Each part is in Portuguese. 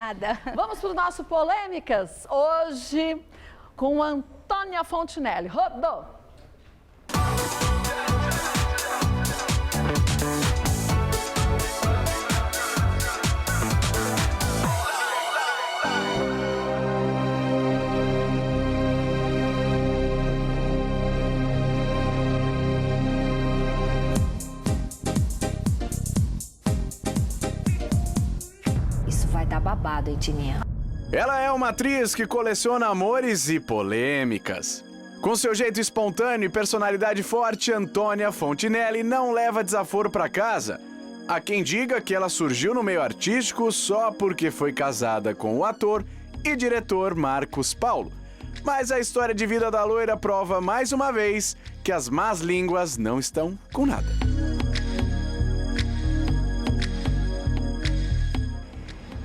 Nada. Vamos para o nosso Polêmicas, hoje com Antônia Fontinelli. Rodou! Vai dar babado, hein, Tininha? Ela é uma atriz que coleciona amores e polêmicas. Com seu jeito espontâneo e personalidade forte, Antônia Fontinelli não leva desaforo para casa. Há quem diga que ela surgiu no meio artístico só porque foi casada com o ator e diretor Marcos Paulo. Mas a história de vida da loira prova mais uma vez que as más línguas não estão com nada.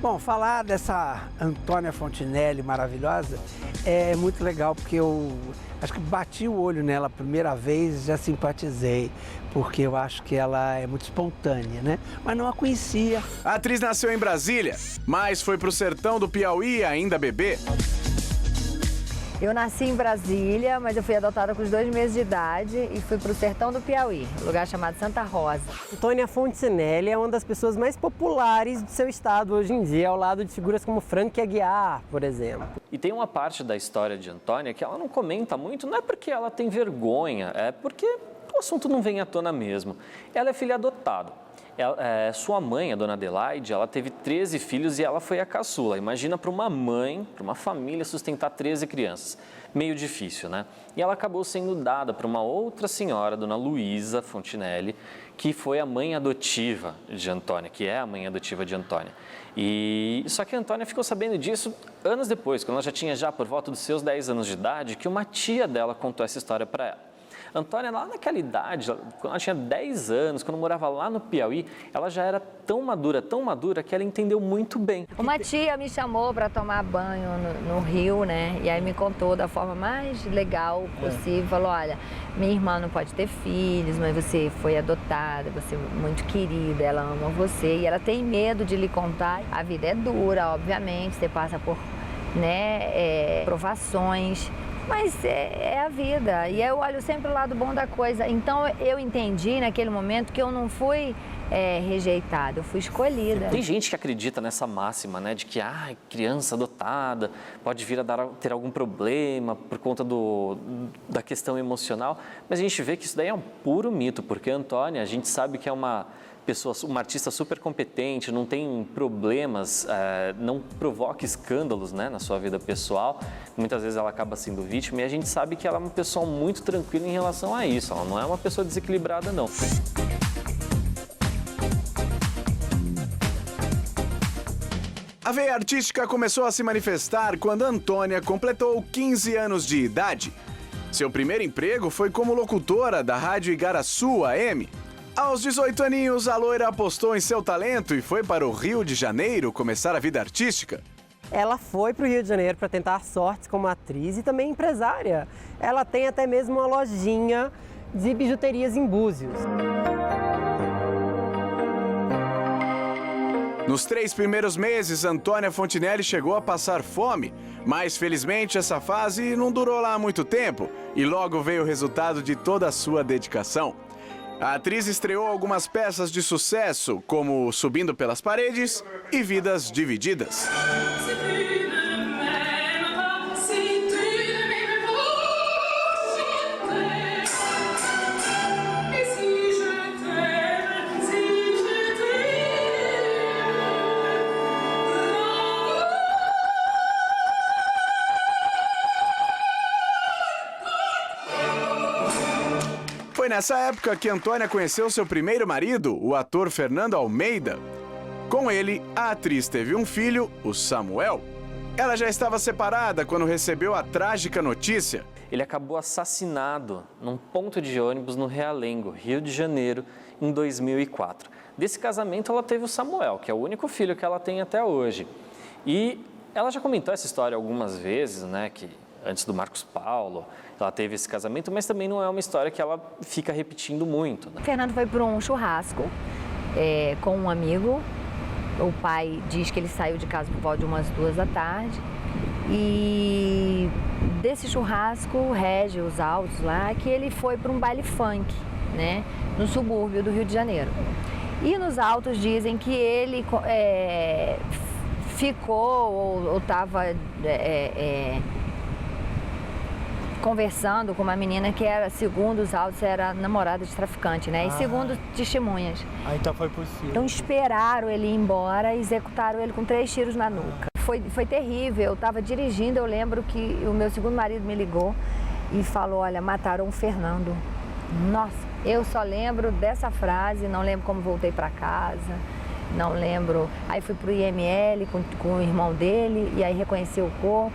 Bom, falar dessa Antônia Fontinelli maravilhosa é muito legal, porque eu acho que bati o olho nela a primeira vez e já simpatizei, porque eu acho que ela é muito espontânea, né? Mas não a conhecia. A atriz nasceu em Brasília, mas foi pro sertão do Piauí ainda bebê. Eu nasci em Brasília, mas eu fui adotada com os 2 meses de idade e fui para o sertão do Piauí, lugar chamado Santa Rosa. Antônia Fontinelli é uma das pessoas mais populares do seu estado hoje em dia, ao lado de figuras como Frank Aguiar, por exemplo. E tem uma parte da história de Antônia que ela não comenta muito, não é porque ela tem vergonha, é porque o assunto não vem à tona mesmo. Ela é filha adotada. Sua mãe, a dona Adelaide, ela teve 13 filhos e ela foi a caçula. Imagina para uma mãe, para uma família sustentar 13 crianças. Meio difícil, né? E ela acabou sendo dada para uma outra senhora, dona Luísa Fontinelli, que foi a mãe adotiva de Antônia, que é a mãe adotiva de Antônia. Só que a Antônia ficou sabendo disso anos depois, quando ela já tinha por volta dos seus 10 anos de idade, que uma tia dela contou essa história para ela. Antônia, lá naquela idade, quando ela tinha 10 anos, quando morava lá no Piauí, ela já era tão madura, que ela entendeu muito bem. Uma tia me chamou para tomar banho no rio, né? E aí me contou da forma mais legal possível. Falou, olha, minha irmã não pode ter filhos, mas você foi adotada, você é muito querida, ela ama você. E ela tem medo de lhe contar. A vida é dura, obviamente, você passa por, né, provações. Mas é a vida, e eu olho sempre o lado bom da coisa. Então eu entendi naquele momento que eu não fui rejeitada, eu fui escolhida. Tem gente que acredita nessa máxima, né, de que criança adotada pode vir a ter algum problema por conta da questão emocional, mas a gente vê que isso daí é um puro mito, porque a Antônia, a gente sabe que é uma artista super competente, não tem problemas, não provoca escândalos, né, na sua vida pessoal. Muitas vezes ela acaba sendo vítima e a gente sabe que ela é uma pessoa muito tranquila em relação a isso. Ela não é uma pessoa desequilibrada, não. A veia artística começou a se manifestar quando Antônia completou 15 anos de idade. Seu primeiro emprego foi como locutora da Rádio Igaraçu AM. Aos 18 aninhos, a loira apostou em seu talento e foi para o Rio de Janeiro começar a vida artística. Ela foi para o Rio de Janeiro para tentar sorte como atriz e também empresária. Ela tem até mesmo uma lojinha de bijuterias em Búzios. Nos 3 primeiros meses, Antônia Fontinelli chegou a passar fome, mas felizmente essa fase não durou lá muito tempo e logo veio o resultado de toda a sua dedicação. A atriz estreou algumas peças de sucesso, como Subindo pelas Paredes e Vidas Divididas. Foi nessa época que Antônia conheceu seu primeiro marido, o ator Fernando Almeida. Com ele, a atriz teve um filho, o Samuel. Ela já estava separada quando recebeu a trágica notícia. Ele acabou assassinado num ponto de ônibus no Realengo, Rio de Janeiro, em 2004. Desse casamento, ela teve o Samuel, que é o único filho que ela tem até hoje. E ela já comentou essa história algumas vezes, né, que antes do Marcos Paulo, ela teve esse casamento, mas também não é uma história que ela fica repetindo muito, né? O Fernando foi para um churrasco com um amigo O pai diz que ele saiu de casa por volta de umas 2 da tarde. E desse churrasco, rege os autos lá, que ele foi para um baile funk, né, no subúrbio do Rio de Janeiro. E nos autos dizem que ele ficou ou estava conversando com uma menina que era, segundo os autos, era namorada de traficante, né? E segundo testemunhas. Então foi possível. Então esperaram ele ir embora e executaram ele com 3 tiros na nuca. Foi terrível, eu estava dirigindo, eu lembro que o meu segundo marido me ligou e falou, olha, mataram o Fernando. Nossa, eu só lembro dessa frase, não lembro como voltei para casa, não lembro. Aí fui pro IML com o irmão dele e aí reconheci o corpo.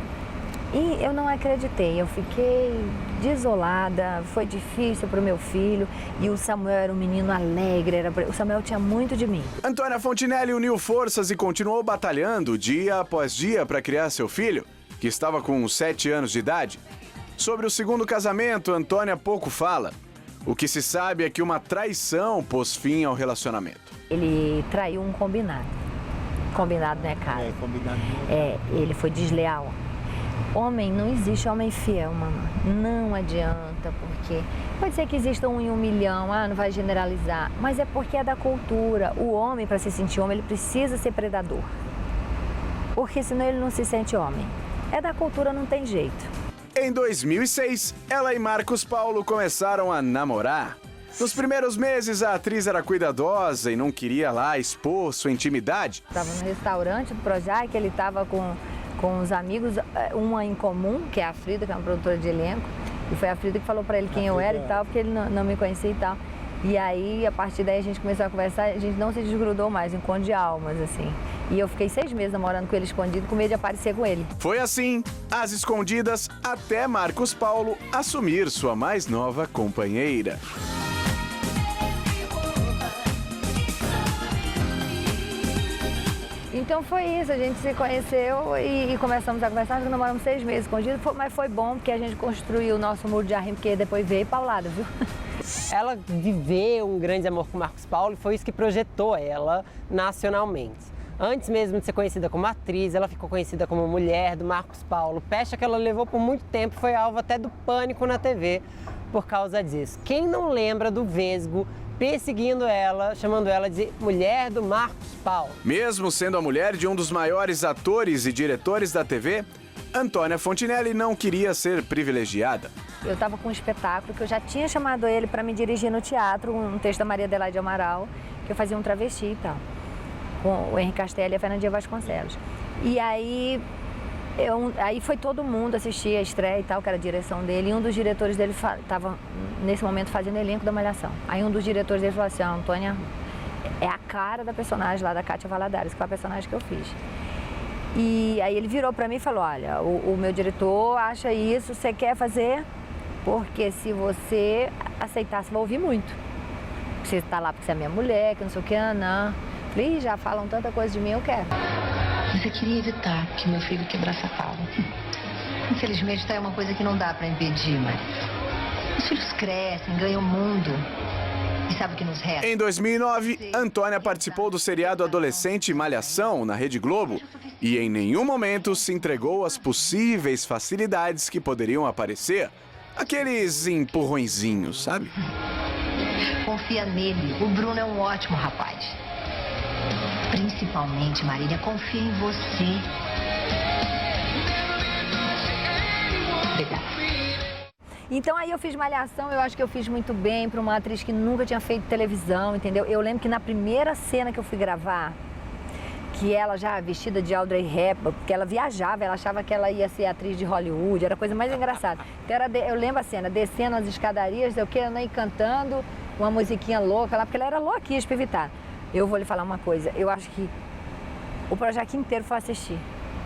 E eu não acreditei, eu fiquei desolada, foi difícil para o meu filho. E o Samuel era um menino alegre, o Samuel tinha muito de mim. Antônia Fontinelli uniu forças e continuou batalhando dia após dia para criar seu filho, que estava com 7 anos de idade. Sobre o segundo casamento, Antônia pouco fala. O que se sabe é que uma traição pôs fim ao relacionamento. Ele traiu um combinado. Combinado não é caro. Combinado. Ele foi desleal. Homem, não existe homem fiel, mamãe. Não adianta, porque pode ser que exista 1 em 1 milhão, não vai generalizar, mas é porque é da cultura. O homem, para se sentir homem, ele precisa ser predador, porque senão ele não se sente homem. É da cultura, não tem jeito. Em 2006, ela e Marcos Paulo começaram a namorar. Nos primeiros meses, a atriz era cuidadosa e não queria lá expor sua intimidade. Estava no restaurante do Projac, ele estava com os amigos, uma em comum, que é a Frida, que é uma produtora de elenco. E foi a Frida que falou pra ele quem eu era e tal, porque ele não me conhecia e tal. E aí, a partir daí, a gente começou a conversar, a gente não se desgrudou mais, encontro de almas, assim. E eu fiquei 6 meses namorando com ele escondido, com medo de aparecer com ele. Foi assim, às escondidas, até Marcos Paulo assumir sua mais nova companheira. Então foi isso, a gente se conheceu e começamos a conversar, nós namoramos 6 meses escondidos, mas foi bom porque a gente construiu o nosso muro de arrimo, porque depois veio paulada, viu? Ela viveu um grande amor com Marcos Paulo e foi isso que projetou ela nacionalmente. Antes mesmo de ser conhecida como atriz, ela ficou conhecida como mulher do Marcos Paulo, pecha que ela levou por muito tempo, foi alvo até do pânico na TV por causa disso. Quem não lembra do Vesgo perseguindo ela, chamando ela de mulher do Marcos Paulo? Mesmo sendo a mulher de um dos maiores atores e diretores da TV, Antônia Fontinelli não queria ser privilegiada. Eu estava com um espetáculo que eu já tinha chamado ele para me dirigir no teatro, um texto da Maria Adelaide Amaral, que eu fazia um travesti e tal, com o Henrique Castelli e a Fernandinha Vasconcelos. E aí foi todo mundo assistir a estreia e tal, que era a direção dele, e um dos diretores dele estava, nesse momento, fazendo elenco da Malhação. Aí um dos diretores dele falou assim, Antônia, é a cara da personagem lá, da Kátia Valadares, que foi a personagem que eu fiz. E aí ele virou para mim e falou, olha, o meu diretor acha isso, você quer fazer? Porque se você aceitar, você vai ouvir muito. Você está lá porque você é minha mulher, que não sei o que, não. Falei, já falam tanta coisa de mim, eu quero. Mas eu queria evitar que meu filho quebrasse a cara. Infelizmente, tá, é uma coisa que não dá para impedir, mas os filhos crescem, ganham o mundo. E sabe o que nos resta? Em 2009, Antônia participou do seriado adolescente Malhação, na Rede Globo, e em nenhum momento se entregou às possíveis facilidades que poderiam aparecer. Aqueles empurrõezinhos, sabe? Confia nele. O Bruno é um ótimo rapaz. Principalmente, Marília, confia em você. Obrigada. Então aí eu fiz Malhação, eu acho que eu fiz muito bem para uma atriz que nunca tinha feito televisão, entendeu? Eu lembro que na primeira cena que eu fui gravar, que ela já vestida de Audrey Hepburn, porque ela viajava, ela achava que ela ia ser atriz de Hollywood, era a coisa mais engraçada. Então eu lembro a cena, descendo as escadarias, eu querendo ir cantando uma musiquinha louca lá, porque ela era louquinha, espivitada. Eu vou lhe falar uma coisa, eu acho que o projeto inteiro foi assistir.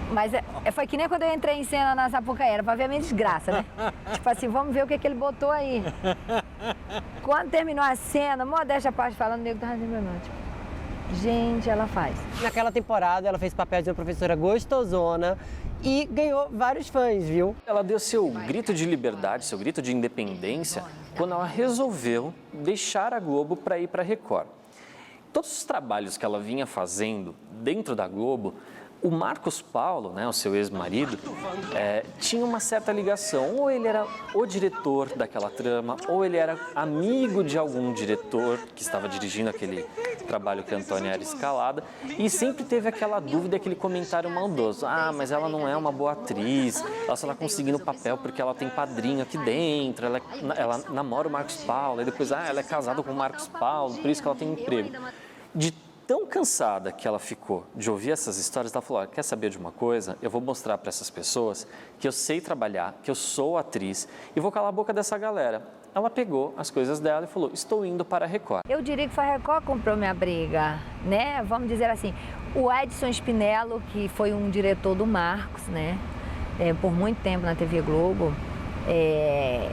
Mas foi que nem quando eu entrei em cena na Sapucaí, era pra ver a minha desgraça, né? Tipo assim, vamos ver o que ele botou aí. Quando terminou a cena, modéstia a parte falando, o nego tava dizendo, tipo, gente, ela faz. Naquela temporada, ela fez papel de uma professora gostosona e ganhou vários fãs, viu? Ela deu seu grito de liberdade, seu grito de independência, quando ela resolveu deixar a Globo para ir para a Record. todos os trabalhos que ela vinha fazendo dentro da Globo, o Marcos Paulo, né, o seu ex-marido, tinha uma certa ligação. Ou ele era o diretor daquela trama, ou ele era amigo de algum diretor que estava dirigindo aquele trabalho que a Antônia era escalada. E sempre teve aquela dúvida, aquele comentário maldoso. Ah, mas ela não é uma boa atriz, ela só está conseguindo papel porque ela tem padrinho aqui dentro, ela namora o Marcos Paulo, e depois, ela é casada com o Marcos Paulo, por isso que ela tem emprego. De tão cansada que ela ficou de ouvir essas histórias, ela falou, quer saber de uma coisa? Eu vou mostrar para essas pessoas que eu sei trabalhar, que eu sou atriz e vou calar a boca dessa galera. Ela pegou as coisas dela e falou, estou indo para a Record. Eu diria que foi a Record que comprou minha briga, né? Vamos dizer assim, o Edson Spinello, que foi um diretor do Marcos, né? Por muito tempo na TV Globo,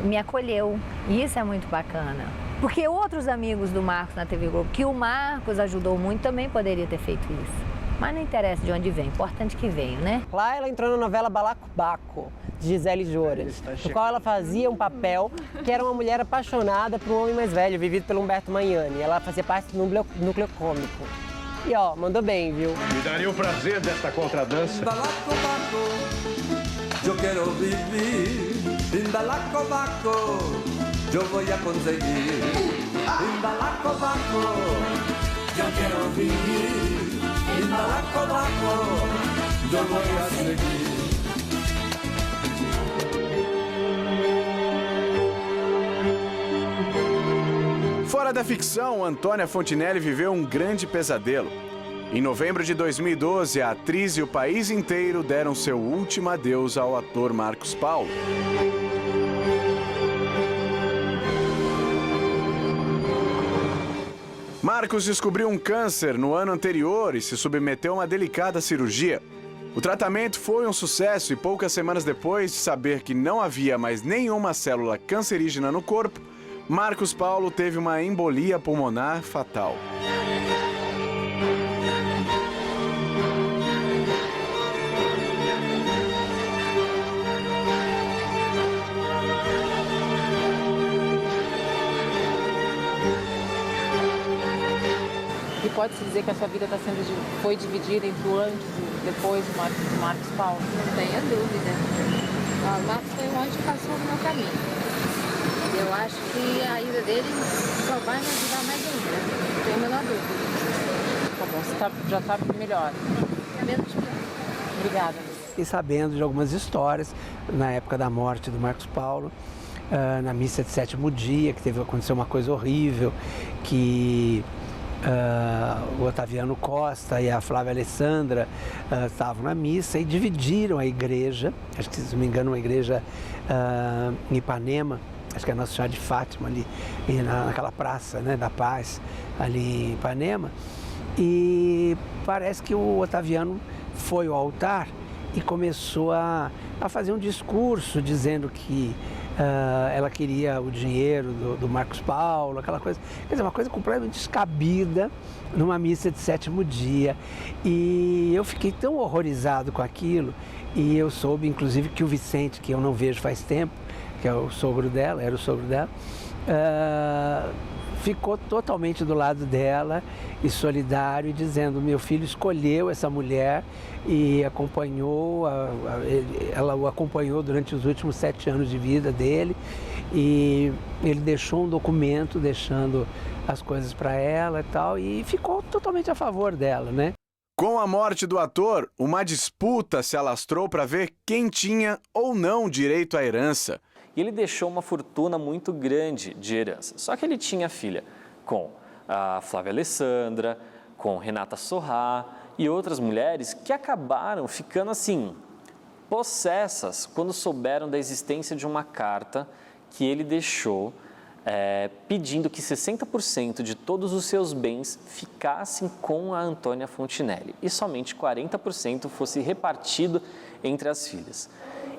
me acolheu. E isso é muito bacana. Porque outros amigos do Marcos na TV Globo, que o Marcos ajudou muito, também poderia ter feito isso. Mas não interessa de onde vem, importante que veio, né? Lá ela entrou na novela Balacobaco, de Gisele Jora, no qual ela fazia um papel que era uma mulher apaixonada por um homem mais velho, vivido pelo Humberto Magnani. Ela fazia parte do núcleo cômico. E ó, mandou bem, viu? Me daria o prazer desta contradança. Balacobaco, eu quero viver em Balacobaco, eu vou conseguir. Em Balacobaco, eu quero viver em Balacobaco, eu vou seguir. Fora da ficção, Antônia Fontinelli viveu um grande pesadelo. Em novembro de 2012, a atriz e o país inteiro deram seu último adeus ao ator Marcos Paulo. Marcos descobriu um câncer no ano anterior e se submeteu a uma delicada cirurgia. O tratamento foi um sucesso e poucas semanas depois de saber que não havia mais nenhuma célula cancerígena no corpo, Marcos Paulo teve uma embolia pulmonar fatal. E pode-se dizer que a sua vida foi dividida entre o antes e depois do Marcos Paulo? Não tenha dúvida. O Marcos foi um anjo que passou no meu caminho. Eu acho que a ida dele só vai me ajudar mais ainda. Não tenho a menor dúvida. Tá bom, você já está melhor. É menos pior. Obrigada. E sabendo de algumas histórias, na época da morte do Marcos Paulo, na missa de sétimo dia, que aconteceu uma coisa horrível, que o Otaviano Costa e a Flávia Alessandra estavam na missa e dividiram a igreja, acho que, se não me engano, uma igreja em Ipanema, acho que é Nossa Senhora de Fátima, ali naquela praça, né, da Paz, ali em Ipanema. E parece que o Otaviano foi ao altar e começou a fazer um discurso dizendo que ela queria o dinheiro do Marcos Paulo, aquela coisa. Quer dizer, uma coisa completamente descabida numa missa de sétimo dia. E eu fiquei tão horrorizado com aquilo, e eu soube, inclusive, que o Vicente, que eu não vejo faz tempo, que é o sogro dela, era o sogro dela, ficou totalmente do lado dela e solidário, e dizendo, meu filho escolheu essa mulher e acompanhou, ela o acompanhou durante os últimos 7 anos de vida dele, e ele deixou um documento deixando as coisas para ela e tal, e ficou totalmente a favor dela, né? Com a morte do ator, uma disputa se alastrou para ver quem tinha ou não direito à herança. E ele deixou uma fortuna muito grande de herança. Só que ele tinha filha com a Flávia Alessandra, com Renata Sorrah e outras mulheres que acabaram ficando assim, possessas, quando souberam da existência de uma carta que ele deixou pedindo que 60% de todos os seus bens ficassem com a Antônia Fontinelli e somente 40% fosse repartido entre as filhas.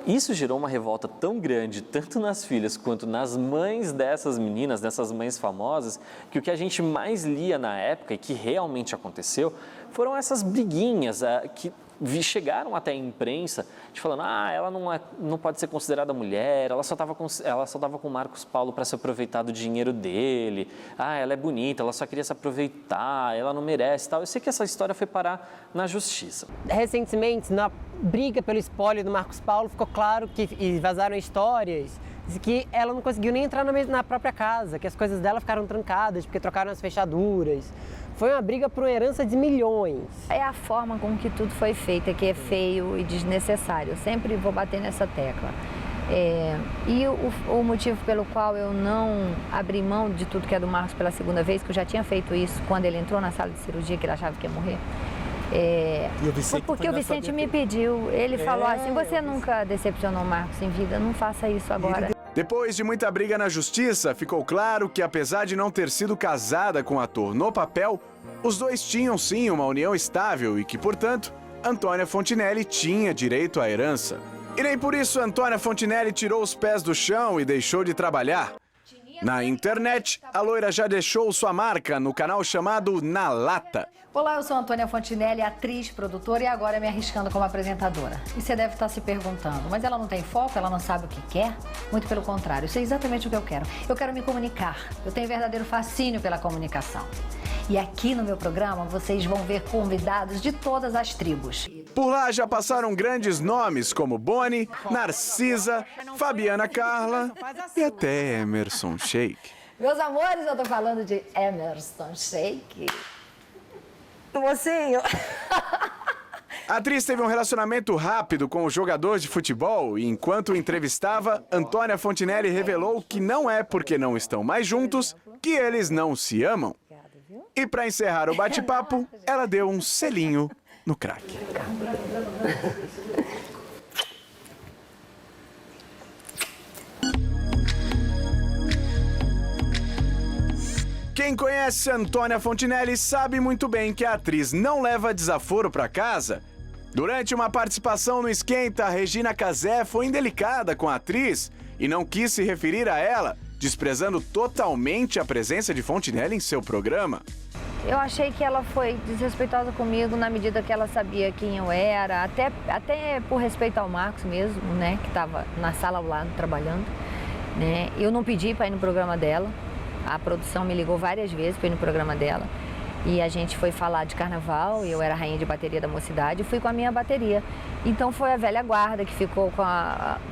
Isso gerou uma revolta tão grande, tanto nas filhas quanto nas mães dessas meninas, dessas mães famosas, que o que a gente mais lia na época e que realmente aconteceu foram essas briguinhas que chegaram até a imprensa de falando, ela não pode ser considerada mulher, ela só estava com o Marcos Paulo para se aproveitar do dinheiro dele, ela é bonita, ela só queria se aproveitar, ela não merece e tal. Eu sei que essa história foi parar na justiça. Recentemente, na briga pelo espólio do Marcos Paulo, ficou claro e vazaram histórias de que ela não conseguiu nem entrar na própria casa, que as coisas dela ficaram trancadas porque trocaram as fechaduras. Foi uma briga por uma herança de milhões. É a forma com que tudo foi feito, que é feio e desnecessário. Eu sempre vou bater nessa tecla. E o motivo pelo qual eu não abri mão de tudo que é do Marcos pela segunda vez, que eu já tinha feito isso quando ele entrou na sala de cirurgia, que ele achava que ia morrer, foi porque o Vicente me pediu. Ele falou assim, você nunca decepcionou o Marcos em vida, não faça isso agora. Depois de muita briga na justiça, ficou claro que, apesar de não ter sido casada com o ator no papel, os dois tinham sim uma união estável e que, portanto, Antônia Fontinelli tinha direito à herança. E nem por isso Antônia Fontinelli tirou os pés do chão e deixou de trabalhar. Na internet, a loira já deixou sua marca no canal chamado Na Lata. Olá, eu sou Antônia Fontinelli, atriz, produtora e agora me arriscando como apresentadora. E você deve estar se perguntando, mas ela não tem foco? Ela não sabe o que quer? Muito pelo contrário, isso é exatamente o que eu quero. Eu quero me comunicar. Eu tenho verdadeiro fascínio pela comunicação. E aqui no meu programa vocês vão ver convidados de todas as tribos. Por lá já passaram grandes nomes como Boni, Narcisa, Fabiana Carla e até Emerson Sheik. Meus amores, eu tô falando de Emerson Sheik. Mocinho. A atriz teve um relacionamento rápido com o jogador de futebol e, enquanto o entrevistava, Antônia Fontinelli revelou que não é porque não estão mais juntos que eles não se amam. E para encerrar o bate-papo, ela deu um selinho no craque. Quem conhece Antônia Fontinelli sabe muito bem que a atriz não leva desaforo para casa. Durante uma participação no Esquenta, a Regina Casé foi indelicada com a atriz e não quis se referir a ela, desprezando totalmente a presença de Fontinelli em seu programa. Eu achei que ela foi desrespeitosa comigo na medida que ela sabia quem eu era, até por respeito ao Marcos mesmo, né, que estava na sala ao lado trabalhando, né. Eu não pedi para ir no programa dela. A produção me ligou várias vezes para ir no programa dela e a gente foi falar de carnaval, eu era rainha de bateria da mocidade e fui com a minha bateria. Então foi a velha guarda que ficou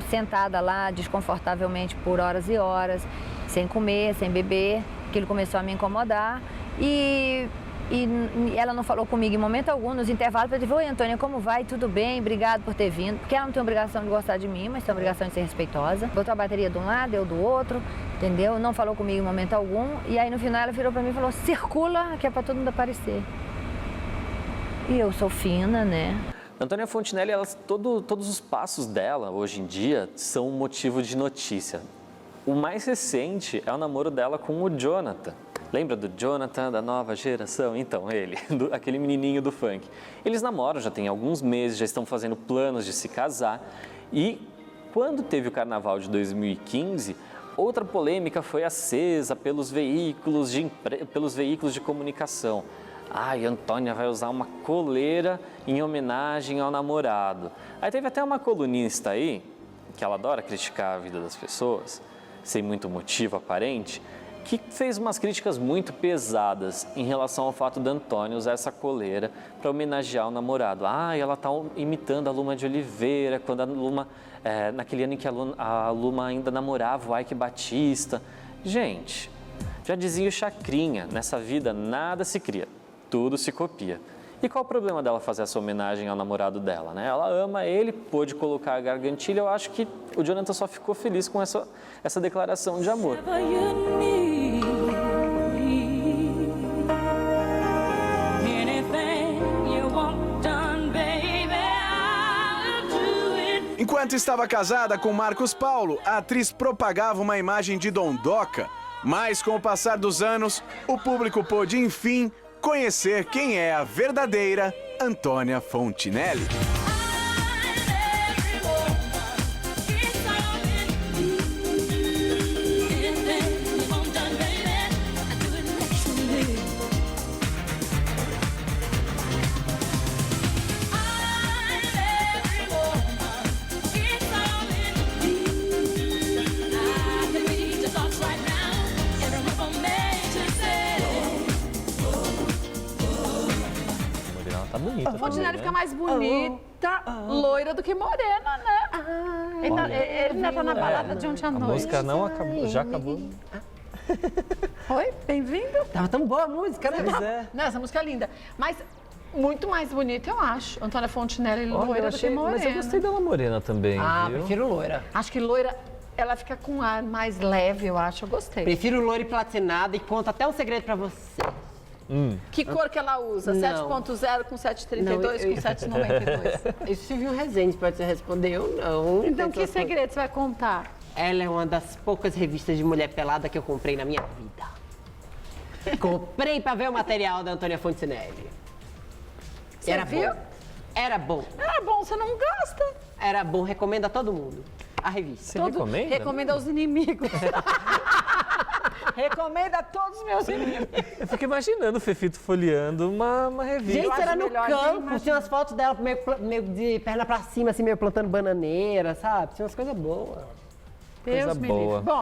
sentada lá desconfortavelmente por horas e horas, sem comer, sem beber, que ele começou a me incomodar e ela não falou comigo em momento algum, nos intervalos, para dizer, oi Antônia, como vai? Tudo bem? Obrigado por ter vindo. Porque ela não tem obrigação de gostar de mim, mas tem obrigação de ser respeitosa. Botou a bateria de um lado, eu do outro, entendeu? Não falou comigo em momento algum. E aí no final ela virou para mim e falou, circula, que é para todo mundo aparecer. E eu sou fina, né? Antônia Fontinelli, todos os passos dela, hoje em dia, são um motivo de notícia. O mais recente é o namoro dela com o Jonathan. Lembra do Jonathan, da nova geração? Então, aquele menininho do funk. Eles namoram, já tem alguns meses, já estão fazendo planos de se casar. E quando teve o carnaval de 2015, outra polêmica foi acesa pelos veículos de comunicação. Ai, Antônia vai usar uma coleira em homenagem ao namorado. Aí teve até uma colunista aí, que ela adora criticar a vida das pessoas, sem muito motivo aparente, que fez umas críticas muito pesadas em relação ao fato da Antônia usar essa coleira para homenagear o namorado. Ela está imitando a Luma de Oliveira, quando a Luma, naquele ano em que a Luma ainda namorava o Ike Batista. Gente, já dizia o Chacrinha, nessa vida nada se cria, tudo se copia. E qual o problema dela fazer essa homenagem ao namorado dela, né? Ela ama ele, pôde colocar a gargantilha. Eu acho que o Jonathan só ficou feliz com essa declaração de amor. Enquanto estava casada com Marcos Paulo, a atriz propagava uma imagem de dondoca. Mas com o passar dos anos, o público pôde, enfim, conhecer quem é a verdadeira Antônia Fontinelli. Fontenelle fica mais bonita, loira do que morena, né? Ele ainda tá na balada de ontem à A noite. música não acabou, já acabou. Oi, bem-vindo. Tava tão boa a música, né? Pois é. Não, essa música é linda. Mas muito mais bonita, eu acho. Antônia Fontenelle Olha, loira eu do que achei, morena. mas eu gostei dela morena também, Ah, viu? prefiro loira. Acho que loira, ela fica com um ar mais leve, eu acho. Eu gostei. Prefiro loira e platinada e conto até um segredo pra você. Que cor que ela usa? Não. 7.0 com 7.32 Não, com 7.92? Isso Silvio Rezende pode ser responder, eu não. Então, que segredo você vai contar? Ela é uma das poucas revistas de mulher pelada que eu comprei na minha vida. Comprei pra ver o material da Antônia Fontenelle. Você Era viu? bom. Era bom. Era bom, você não gasta. Era bom, recomendo a todo mundo. A revista. Você recomenda? Recomenda aos inimigos. Recomenda a todos os meus inimigos. Eu fico imaginando o Fefito folheando uma revista. Gente, era no melhor nem campo, imaginar. tinha umas fotos dela meio de perna pra cima, assim, meio plantando bananeira, sabe? Tinha umas coisas boas. Deus Coisa me boa. livre. Bom,